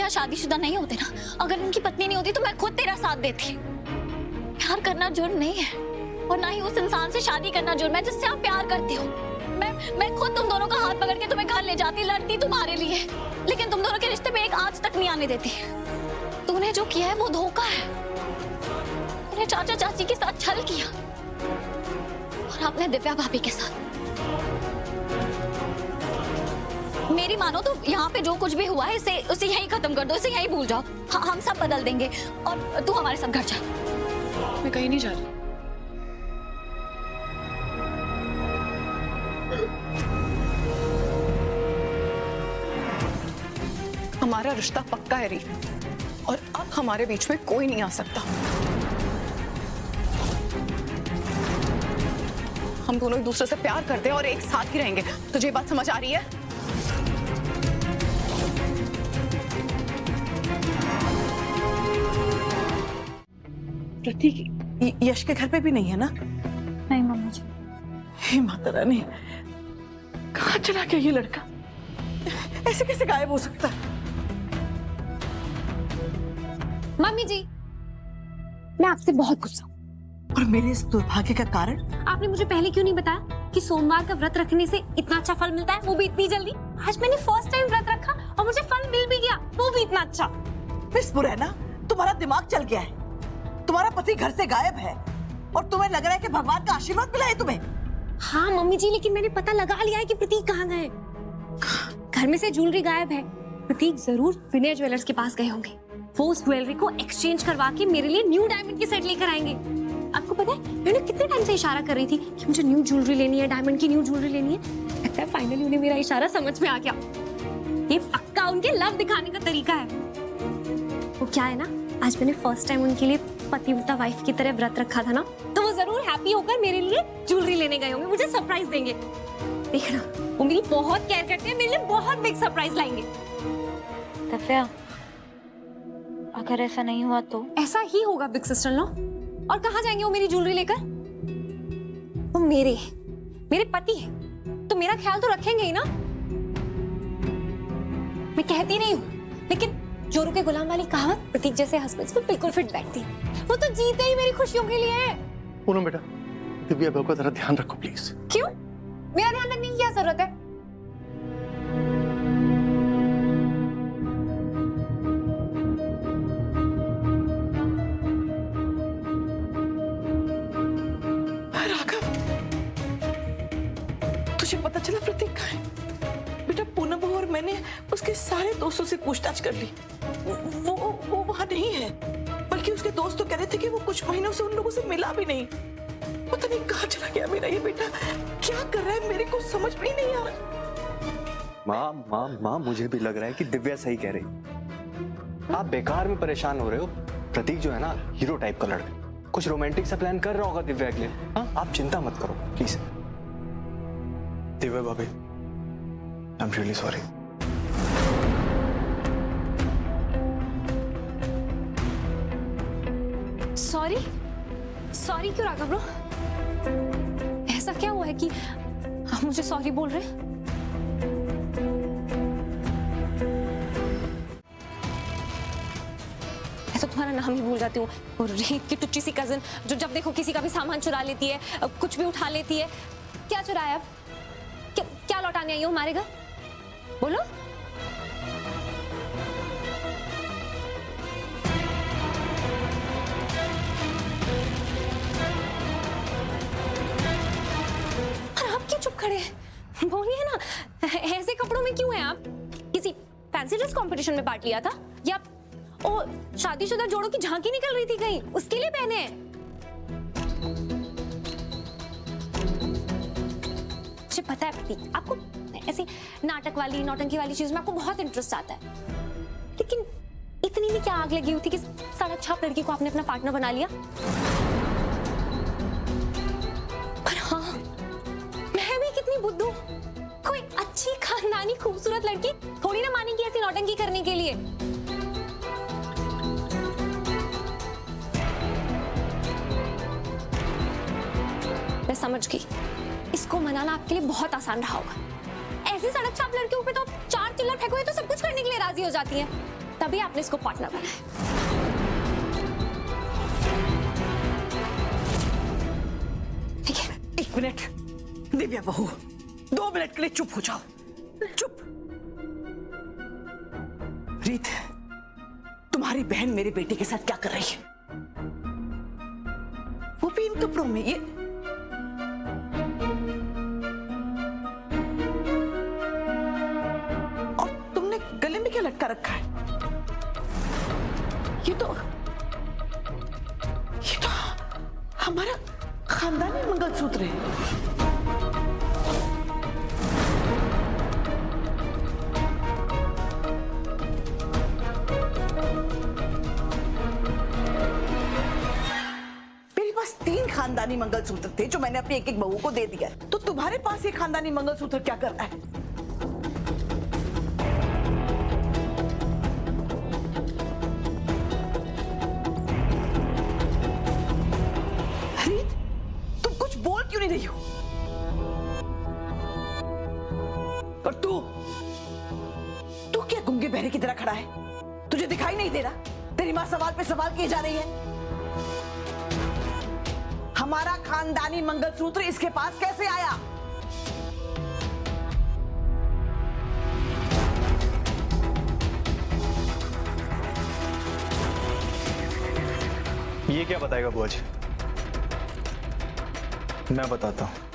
भैया शादीशुदा नहीं होते ना, अगर उनकी पत्नी नहीं होती तो मैं खुद तेरा साथ देती। प्यार करना जुर्म नहीं है और ना ही उस इंसान से शादी करना जुर्म है जिससे आप प्यार करते हो। मैं खुद तुम दोनों का हाथ पकड़ के तुम्हें घर ले जाती, लड़ती तुम्हारे लिए, लेकिन तुम दोनों के रिश्ते में एक आंच तक नहीं आने देती। तूने जो किया है वो धोखा है। तूने चाचा चाची के साथ छल किया और आपने दिव्या भाभी के साथ। मेरी मानो तो यहाँ पे जो कुछ भी हुआ है उसे यहीं खत्म कर दो, इसे यहीं भूल जाओ। हम सब बदल देंगे और तू हमारे साथ घर जा। मैं कहीं नहीं जा रही। हमारा रिश्ता पक्का है री, और अब हमारे बीच में कोई नहीं आ सकता। हम दोनों एक दूसरे से प्यार करते हैं और एक साथ ही रहेंगे। तुझे ये बात समझ आ रही है? प्रतीक यश के घर पे भी नहीं है ना? नहीं मम्मी जी। हे माता रानी, कहाँ चला गया ये लड़का? ऐसे कैसे गायब हो सकता है? मम्मी जी, मैं आपसे बहुत गुस्सा हूँ। और मेरे इस दुर्भाग्य का कारण? आपने मुझे पहले क्यों नहीं बताया कि सोमवार का व्रत रखने से इतना अच्छा फल मिलता है, वो भी इतनी जल्दी। आज मैंने फर्स्ट टाइम व्रत रखा और मुझे फल मिल भी गया, वो भी इतना अच्छा। मिस पुरैना, तुम्हारा दिमाग चल गया है। तुम्हारा पति घर से गायब है और तुम्हें लग रहा है कि भगवान का आशीर्वाद मिला है तुम्हें। हाँ मम्मी जी, लेकिन मैंने पता लगा लिया है कि प्रतीक कहाँ गए। घर में से ज्वेलरी गायब है। प्रतीक जरूर विनय ज्वेलर्स के पास गए होंगे। वो उस ज्वेलरी को एक्सचेंज करवा के मेरे लिए न्यू डायमंड के सेट लेकर आएंगे। आपको पता है, मैंने कितने टाइम से इशारा कर रही थी कि मुझे न्यू ज्वेलरी लेनी है, डायमंड की न्यू ज्वेलरी लेनी है। लगता है फाइनली उन्हें मेरा इशारा समझ में आ गया। ये पक्का उनके लव दिखाने का तरीका है। वो क्या है ना, आज मैंने फर्स्ट टाइम उनके लिए पतिव्रता वाइफ की तरह व्रत रखा था ना, तो वो जरूर हैप्पी होकर मेरे लिए ज्वेलरी लेने गए होंगे, मुझे सरप्राइज देंगे। देखना, वो मेरी बहुत केयर करते हैं, मेरे लिए बहुत बिग सरप्राइज लाएंगे। दिव्या, अगर ऐसा नहीं हुआ तो? ऐसा ही होगा बिग सिस्टर लो। और कहाँ जाएंगे वो मेरी ज्वेलरी लेकर? वो मेरे पति है, तो मेरा ख्याल तो रखेंगे ही ना। मैं कहती नहीं हूँ, लेकिन जोरू के गुलाम वाली कहावत प्रतीक जैसे हस्बैंड्स को बिल्कुल फिट बैठती है। वो तो जीते ही मेरी खुशियों के लिए है। पूनम बेटा, दिव्या बहू का जरा ध्यान रखो प्लीज। क्यों? मेरा ध्यान रखने की क्या जरूरत है? राघव, तुझे पता चला प्रतीक कहाँ है? बेटा, पूनम बहू और मैंने उसके सारे दोस्तों से पूछताछ कर ली। वो वहां नहीं है, बल्कि उसके दोस्त तो कह रहे थे कि वो कुछ महीनों से उन लोगों से मिला भी नहीं। पता नहीं कहाँ चला गया मेरा ये बेटा, क्या कर रहा है मेरे को समझ में ही नहीं आ रहा। माँ मुझे भी लग रहा है कि दिव्या सही कह रही। आप बेकार में परेशान हो रहे हो। प्रतीक जो है ना, हीरो टाइप का लड़का, कुछ रोमांटिक सा प्लान कर रहा होगा दिव्या के लिए। हाँ, आप चिंता मत करो प्लीज। दिव्या भाभी, I am really sorry. Sorry क्यों राघव ब्रो? ऐसा क्या हुआ है कि आप मुझे सॉरी बोल रहे हैं? मैं तो तुम्हारा नाम ही भूल जाती हूँ। वो रीत की टुच्ची सी कजन जो जब देखो किसी का भी सामान चुरा लेती है, कुछ भी उठा लेती है। क्या चुराया अब? क्या लौटाने आई हो हमारे घर? बोलो। चुप खड़े हैं, बोलिए ना, ऐसे कपड़ों में क्यों हैं आप? किसी फैंसी ड्रेस कंपटीशन में पार्ट लिया था या ओ शादीशुदा जोड़ों की झांकी निकल रही थी कहीं, उसके लिए पहने हैं? मुझे पता है प्रतीक, आपको ऐसी नाटक वाली नौटंकी वाली चीज में आपको बहुत इंटरेस्ट आता है, लेकिन इतनी भी क्या आग लगी हुई थी कि सड़क छाप लड़की को आपने अपना पार्टनर बना लिया? पर हाँ, बुद्धू, कोई अच्छी खानदानी खूबसूरत लड़की थोड़ी ना मानेगी ऐसी नौटंकी करने के लिए। मैं समझ गई, इसको मनाना आपके लिए बहुत आसान रहा होगा। ऐसी सड़क छाप लड़कियों पे तो 4 चिल्लर फेंकोगे तो सब कुछ करने के लिए राजी हो जाती हैं। तभी आपने इसको पार्टनर बनाया। ठीक है, 1 मिनट दिव्या बहू, 2 मिनट के लिए चुप हो जाओ, चुप। रीत, तुम्हारी बहन मेरे बेटे के साथ क्या कर रही है? वो भी इन कपड़ों में। ये और तुमने गले में क्या लटका रखा है? ये तो हमारा खानदानी मंगलसूत्र है। मेरे पास 3 खानदानी मंगलसूत्र थे जो मैंने अपनी एक बहू को दे दिया, तो तुम्हारे पास ये खानदानी मंगलसूत्र क्या कर रहा है? रीत, तुम कुछ बोल क्यों नहीं रही हो? और तू क्या गूंगे बहरे की तरह खड़ा है? तुझे दिखाई नहीं दे रहा? तेरी मां सवाल पे सवाल किए जा रही है। हमारा खानदानी मंगलसूत्र इसके पास कैसे आया? ये क्या बताएगा बुआ जी? मैं बताता हूं।